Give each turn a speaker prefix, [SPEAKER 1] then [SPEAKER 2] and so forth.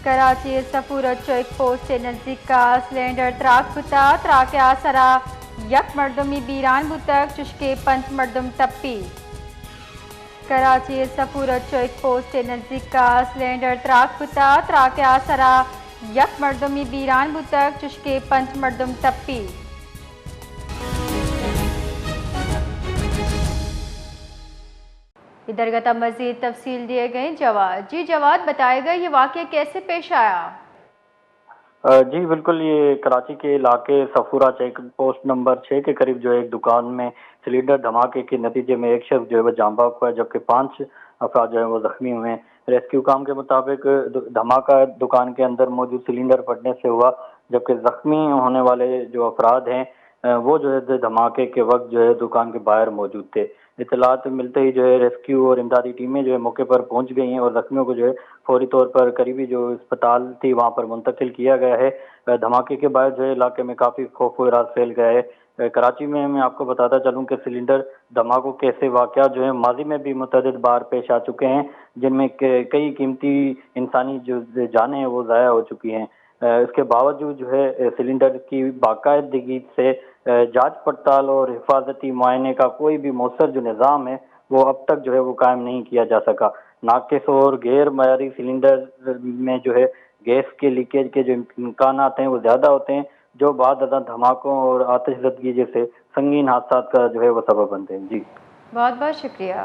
[SPEAKER 1] Karachi سفورت check post کے نزدیک کا سلینڈر تراک بتا تراک آسرا یک مردمی بیران بتک چشکے پنچ مردم تپی کراچی سفورت چیک پوسٹ کے نزدیک کا سلینڈر تراک بتا تراک آسرا یک مردمی بیران بتک چشکے پنچ مردم تپی ادھر گتا مزید تفصیل دیے گئے جواد جواد بتائے گا یہ واقعہ کیسے پیش آیا؟
[SPEAKER 2] جی بالکل، یہ کراچی کے علاقے صفورہ چیک پوسٹ نمبر 6 کے قریب جو ہے ایک دکان میں سلینڈر دھماکے کے نتیجے میں ایک شخص جو ہے وہ جاں بحق ہوا ہے، جبکہ 5 افراد جو ہے وہ زخمی ہوئے ہیں۔ ریسکیو کام کے مطابق دھماکہ دکان کے اندر موجود سلینڈر پھٹنے سے ہوا، جبکہ زخمی ہونے والے جو افراد ہیں وہ جو ہے دھماکے کے وقت جو ہے دکان کے باہر موجود تھے۔ اطلاعات ملتے ہی جو ہے ریسکیو اور امدادی ٹیمیں جو ہے موقع پر پہنچ گئی ہیں اور زخمیوں کو جو ہے فوری طور پر قریبی جو اسپتال تھی وہاں پر منتقل کیا گیا ہے۔ دھماکے کے بعد جو ہے علاقے میں کافی خوف و ہراس پھیل گیا ہے۔ کراچی میں آپ کو بتاتا چلوں کہ سلینڈر دھماکوں کے ایسے واقعات جو ہیں ماضی میں بھی متعدد بار پیش آ چکے ہیں، جن میں کئی قیمتی انسانی جو جانیں ہیں وہ ضائع ہو چکی ہیں۔ اس کے باوجود جو ہے سلینڈر کی باقاعدگی سے جانچ پڑتال اور حفاظتی معائنے کا کوئی بھی مؤثر جو نظام ہے وہ اب تک جو ہے وہ قائم نہیں کیا جا سکا۔ ناقص اور غیر معیاری سلینڈر میں جو ہے گیس کے لیکیج کے جو امکانات ہیں وہ زیادہ ہوتے ہیں، جو بعد ازاں دھماکوں اور آتش زدگی جیسے سنگین حادثات کا جو ہے وہ سبب بنتے ہیں۔ جی
[SPEAKER 1] بہت بہت شکریہ۔